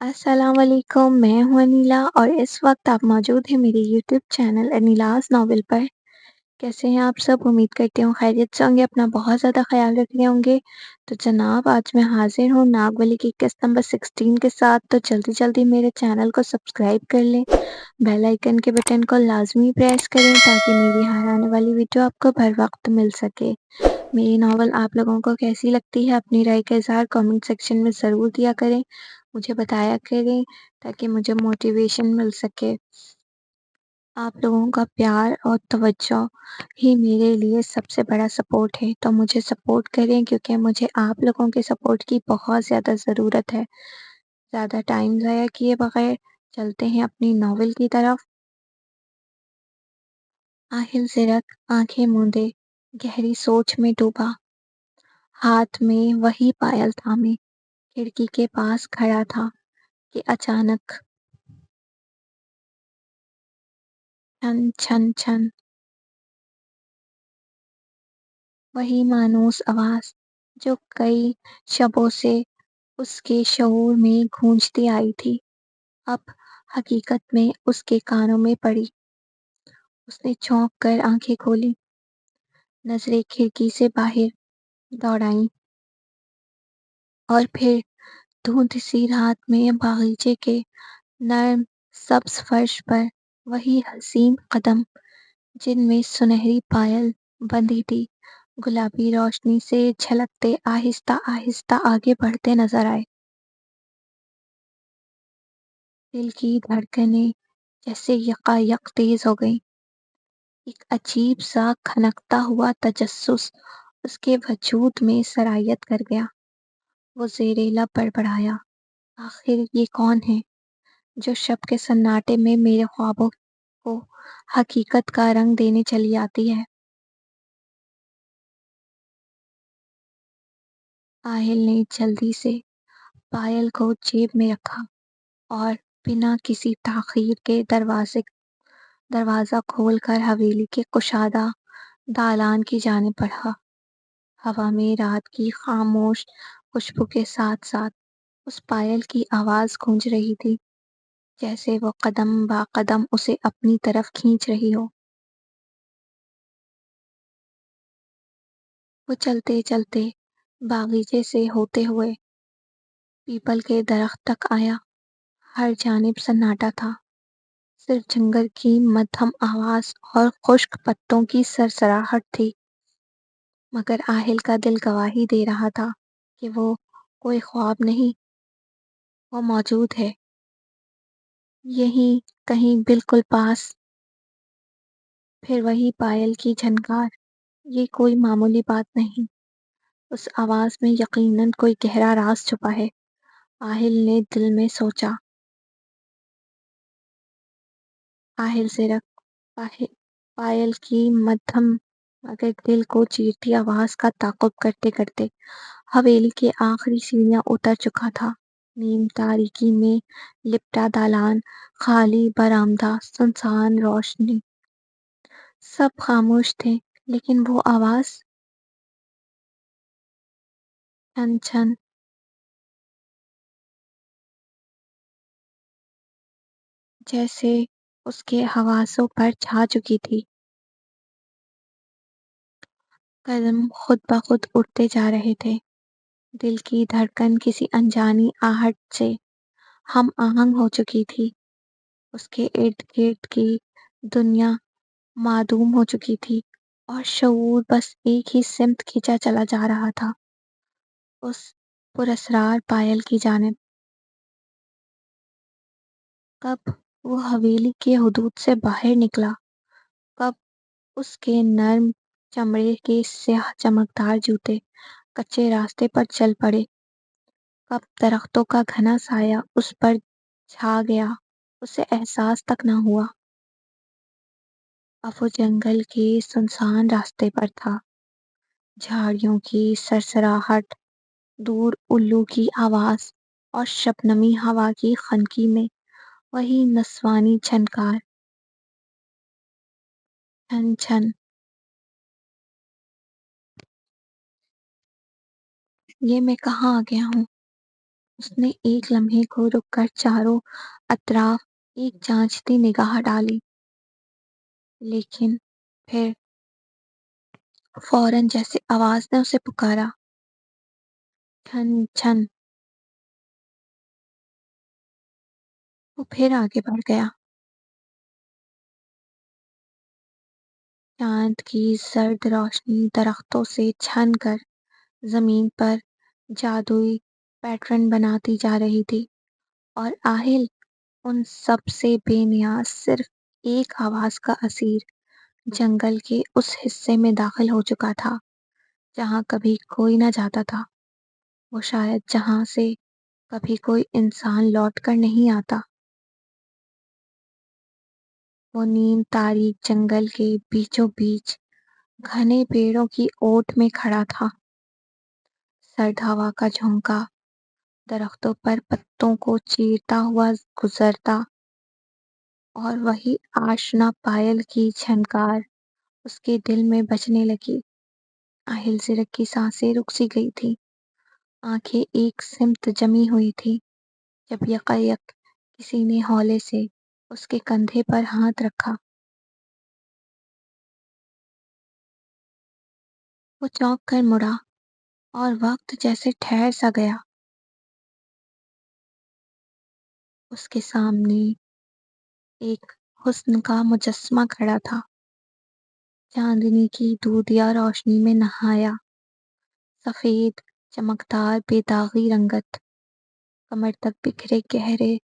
السلام علیکم، میں ہوں انیلا اور اس وقت آپ موجود ہیں میرے یوٹیوب چینل انیلاز ناول پر۔ کیسے ہیں آپ سب؟ امید کرتی ہوں خیریت سے ہوں گے، اپنا بہت زیادہ خیال رکھ رہے ہوں گے۔ تو جناب آج میں حاضر ہوں ناگولی کی قسط نمبر 16 کے ساتھ، تو جلدی جلدی میرے چینل کو سبسکرائب کر لیں، بیل آئیکن کے بٹن کو لازمی پریس کریں تاکہ میری ہر آنے والی ویڈیو آپ کو بھر وقت مل سکے۔ میری ناول آپ لوگوں کو کیسی لگتی ہے اپنی رائے کا اظہار کامنٹ سیکشن میں ضرور دیا کریں، مجھے بتایا کریں تاکہ مجھے موٹیویشن مل سکے۔ آپ لوگوں کا پیار اور توجہ ہی میرے لیے سب سے بڑا سپورٹ ہے، تو مجھے سپورٹ کریں کیونکہ مجھے آپ لوگوں کے سپورٹ کی بہت زیادہ ضرورت ہے۔ زیادہ ٹائم ضائع کیے بغیر چلتے ہیں اپنی ناول کی طرف۔ آہل زرک آنکھیں موندے گہری سوچ میں ڈوبا، ہاتھ میں وہی پائل تھامے کھڑکی کے پاس کھڑا تھا کہ اچانک چھن چھن چھن، وہی مانوس آواز جو کئی شبوں سے اس کے شعور میں گونجتی آئی تھی، اب حقیقت میں اس کے کانوں میں پڑی۔ اس نے چونک کر آنکھیں کھولی، نظریں کھڑکی سے باہر دوڑائیں، اور پھر دھند سی رات میں باغیچے کے نرم سبز فرش پر وہی حسین قدم جن میں سنہری پائل بندھی تھی، گلابی روشنی سے جھلکتے آہستہ آہستہ آگے بڑھتے نظر آئے۔ دل کی دھڑکنیں جیسے یکایک تیز ہو گئیں، ایک عجیب سا کھنکتا ہوا تجسس اس کے وجود میں سرایت کر گیا۔ وہ زیر لب بڑبڑایا، آخر یہ کون ہے جو شب کے سناٹے میں میرے خوابوں کو حقیقت کا رنگ دینے چلی آتی ہے؟ آہل نے جلدی سے پائل کو جیب میں رکھا اور بنا کسی تاخیر کے دروازہ کھول کر حویلی کے کشادہ دالان کی جانب بڑھا۔ ہوا میں رات کی خاموش خوشبو کے ساتھ ساتھ اس پائل کی آواز گونج رہی تھی، جیسے وہ قدم با قدم اسے اپنی طرف کھینچ رہی ہو۔ وہ چلتے چلتے باغیچے سے ہوتے ہوئے پیپل کے درخت تک آیا۔ ہر جانب سناٹا تھا، صرف جنگل کی مدھم آواز اور خشک پتوں کی سرسراہٹ تھی، مگر آہل کا دل گواہی دے رہا تھا کہ وہ کوئی خواب نہیں، وہ موجود ہے، یہیں کہیں بالکل پاس۔ پھر وہی پائل کی جھنکار، یہ کوئی معمولی بات نہیں، اس آواز میں یقیناً کوئی گہرا راز چھپا ہے۔ آہل نے دل میں سوچا۔ آہل سے پائل کی مدھم مگر دل کو چیرتی آواز کا تعاقب کرتے کرتے حویلی کے آخری سیڑھیاں اتر چکا تھا۔ نیم تاریکی میں لپٹا دالان، خالی برآمدہ، سنسان روشنی، سب خاموش تھے، لیکن وہ آواز چھن چھن جیسے اس کے حواسوں پر چھا چکی تھی۔ قدم خود بخود اٹھتے جا رہے تھے، دل کی دھڑکن کسی انجانی آہٹ سے ہم آہنگ ہو چکی تھی، اس کے ارد گرد کی دنیا معدوم ہو چکی تھی اور شعور بس ایک ہی سمت کھینچا چلا جا رہا تھا، اس پراسرار پائل کی جانب۔ کب وہ حویلی کے حدود سے باہر نکلا، کب اس کے نرم چمڑے کے سیاہ چمکدار جوتے کچے راستے پر چل پڑے، کب درختوں کا گھنا سایہ اس پر چھا گیا، اسے احساس تک نہ ہوا۔ اب وہ جنگل کے سنسان راستے پر تھا، جھاڑیوں کی سرسراہٹ، دور الو کی آواز اور شبنمی ہوا کی خنکی میں وہی نسوانی جھنکار، چھن چھن۔ یہ میں کہاں آ گیا ہوں؟ اس نے ایک لمحے کو رک کر چاروں اطراف ایک جانچتی نگاہ ڈالی، لیکن پھر فوراً جیسے آواز نے اسے پکارا، چھن چھن، وہ پھر آگے بڑھ گیا۔ چاند کی زرد روشنی درختوں سے چھن کر زمین پر جادوئی پیٹرن بناتی جا رہی تھی، اور آہل ان سب سے بے نیاز صرف ایک آواز کا اسیر جنگل کے اس حصے میں داخل ہو چکا تھا جہاں کبھی کوئی نہ جاتا تھا، وہ شاید جہاں سے کبھی کوئی انسان لوٹ کر نہیں آتا۔ وہ نیم تاریک جنگل کے بیچوں بیچ گھنے پیڑوں کی اوٹ میں کھڑا تھا، سرد ہوا کا جھونکا درختوں پر پتوں کو چیرتا ہوا گزرتا، اور وہی آشنا پائل کی جھنکار اس کے دل میں بجنے لگی۔ آہل زرک کی سانسیں رک سی گئی تھی، آنکھیں ایک سمت جمی ہوئی تھی، جب یکایک کسی نے ہولے سے اس کے کندھے پر ہاتھ رکھا۔ وہ چونک کر مڑا، اور وقت جیسے ٹھہر سا گیا۔ اس کے سامنے ایک حسن کا مجسمہ کھڑا تھا، چاندنی کی دودھیا روشنی میں نہایا، سفید چمکدار بے داغی رنگت، کمر تک بکھرے گہرے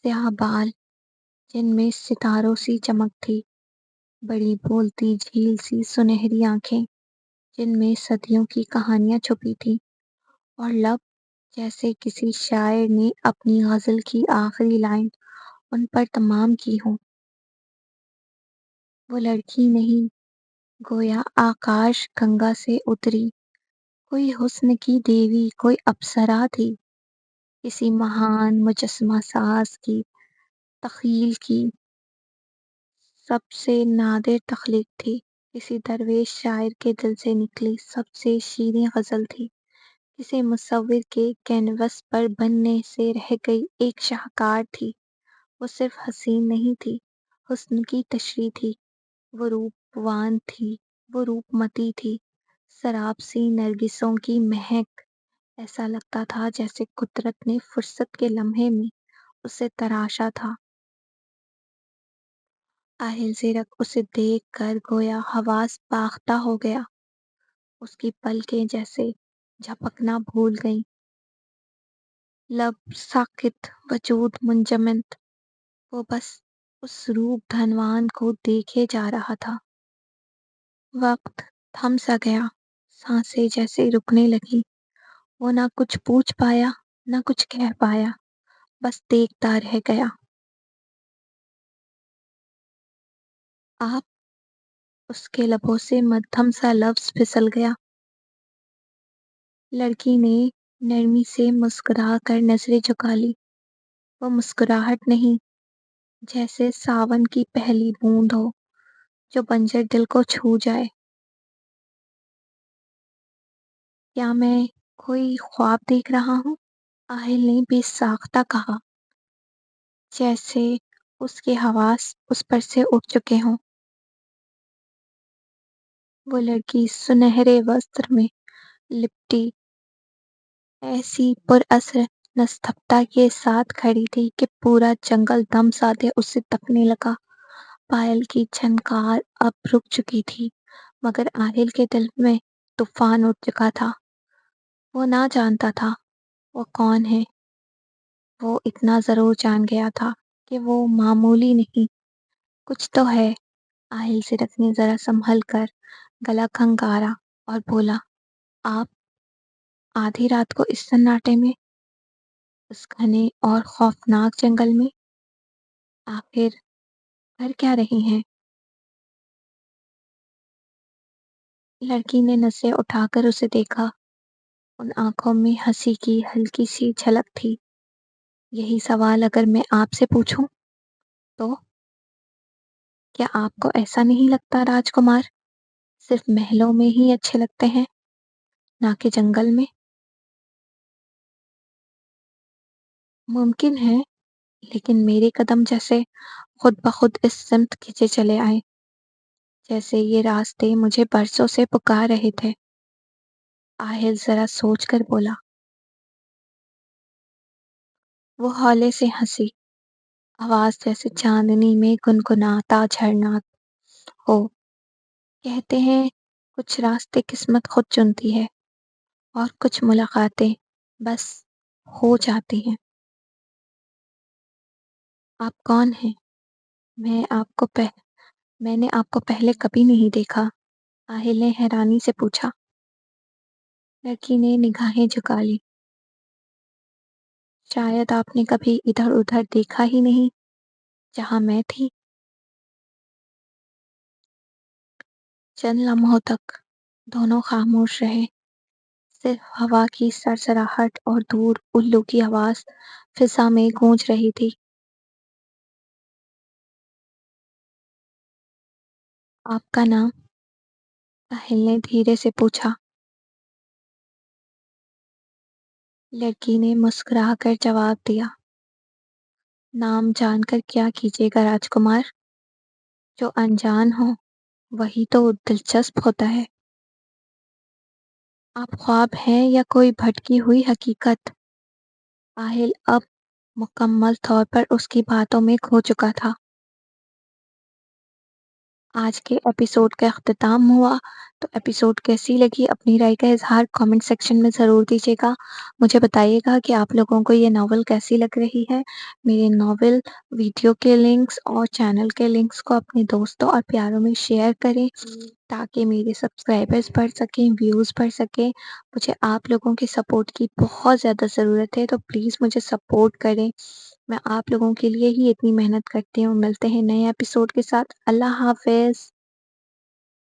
سیاہ بال جن میں ستاروں سی چمک تھی، بڑی بولتی جھیل سی سنہری آنکھیں جن میں صدیوں کی کہانیاں چھپی تھیں، اور لب جیسے کسی شاعر نے اپنی غزل کی آخری لائن ان پر تمام کی ہوں۔ وہ لڑکی نہیں، گویا آکاش گنگا سے اتری کوئی حسن کی دیوی، کوئی اپسرا تھی، کسی مہان مجسمہ ساز کی تخیل کی سب سے نادر تخلیق تھی، کسی درویش شاعر کے دل سے نکلی سب سے شیریں غزل تھی، کسی مصور کے کینوس پر بننے سے رہ گئی ایک شاہکار تھی۔ وہ صرف حسین نہیں تھی، حسن کی تشریح تھی، وہ روپوان تھی، وہ روپ متی تھی، سراب سی نرگسوں کی مہک۔ ایسا لگتا تھا جیسے قدرت نے فرصت کے لمحے میں اسے تراشا تھا۔ آہل زرک اسے دیکھ کر گویا حواس باختہ ہو گیا، اس کی پلکیں جیسے جھپکنا بھول گئیں، لب ساکت، وجود منجمد، وہ بس اس روپ دھنوان کو دیکھے جا رہا تھا۔ وقت تھم سا گیا، سانسیں جیسے رکنے لگیں، وہ نہ کچھ پوچھ پایا نہ کچھ کہہ پایا، بس دیکھتا رہ گیا۔ آپ، اس کے لبوں سے مدھم سا لفظ پھسل گیا۔ لڑکی نے نرمی سے مسکرا کر نظریں جھکا لی، وہ مسکراہٹ نہیں، جیسے ساون کی پہلی بوند ہو جو بنجر دل کو چھو جائے۔ کیا میں کوئی خواب دیکھ رہا ہوں؟ آہل نے بے ساختہ کہا، جیسے اس کے حواس اس پر سے اٹھ چکے ہوں۔ وہ لڑکی سنہرے وسطر میں لپٹی ایسی پر اثر نستھپتا کے ساتھ کھڑی تھی کہ پورا جنگل دم سادے اسے تکنے لگا۔ پائل کی جھنکار اب رک چکی تھی، مگر آہل کے دل میں طوفان اٹھ چکا تھا۔ وہ نہ جانتا تھا وہ کون ہے، وہ اتنا ضرور جان گیا تھا کہ وہ معمولی نہیں، کچھ تو ہے۔ آہل زرک نے ذرا سنبھل کر گلا کھنگارا اور بولا، آپ آدھی رات کو اس سناٹے میں، اس گھنے اور خوفناک جنگل میں، آخر کر کیا رہی ہیں؟ لڑکی نے نظریں اٹھا کر اسے دیکھا، ان آنکھوں میں ہنسی کی ہلکی سی جھلک تھی۔ یہی سوال اگر میں آپ سے پوچھوں تو؟ کیا آپ کو ایسا نہیں لگتا راجکمار صرف محلوں میں ہی اچھے لگتے ہیں، نہ کہ جنگل میں؟ ممکن ہے، لیکن میرے قدم جیسے خود بخود اس سمت کھینچے چلے آئے، جیسے یہ راستے مجھے برسوں سے پکار رہے تھے۔ آہل ذرا سوچ کر بولا۔ وہ ہولے سے ہنسی، آواز جیسے چاندنی میں گنگناتا جھرنا ہو۔ کہتے ہیں کچھ راستے قسمت خود چنتی ہے اور کچھ ملاقاتیں بس ہو جاتی ہیں۔ آپ کون ہیں؟ میں آپ کو میں نے آپ کو پہلے کبھی نہیں دیکھا، آہل نے حیرانی سے پوچھا۔ لڑکی نے نگاہیں جھکا لی۔ شاید آپ نے کبھی ادھر ادھر دیکھا ہی نہیں جہاں میں تھی۔ چند لمحوں تک دونوں خاموش رہے، صرف ہوا کی سرسراہٹ اور دور الو کی آواز فضا میں گونج رہی تھی۔ آپ کا نام؟ ساحل نے دھیرے سے پوچھا۔ لڑکی نے مسکرا کر جواب دیا۔ نام جان کر کیا کیجیے گا راجکمار؟ جو انجان ہو وہی تو دلچسپ ہوتا ہے۔ آپ خواب ہیں یا کوئی بھٹکی ہوئی حقیقت؟ آہل اب مکمل طور پر اس کی باتوں میں کھو چکا تھا۔ آج کے ایپیسوڈ کا اختتام ہوا، تو ایپیسوڈ کیسی لگی اپنی رائے کا اظہار کامنٹ سیکشن میں ضرور دیجیے گا۔ مجھے بتائیے گا کہ آپ لوگوں کو یہ ناول کیسی لگ رہی ہے۔ میرے ناول ویڈیو کے لنکس اور چینل کے لنکس کو اپنے دوستوں اور پیاروں میں شیئر کریں تاکہ میرے سبسکرائبرز بڑھ سکیں، ویوز بڑھ سکیں۔ مجھے آپ لوگوں کے سپورٹ کی بہت زیادہ ضرورت ہے، تو پلیز مجھے سپورٹ کریں۔ میں آپ لوگوں کے لیے ہی اتنی محنت کرتی ہوں۔ ملتے ہیں نئے ایپیسوڈ کے ساتھ۔ اللہ حافظ۔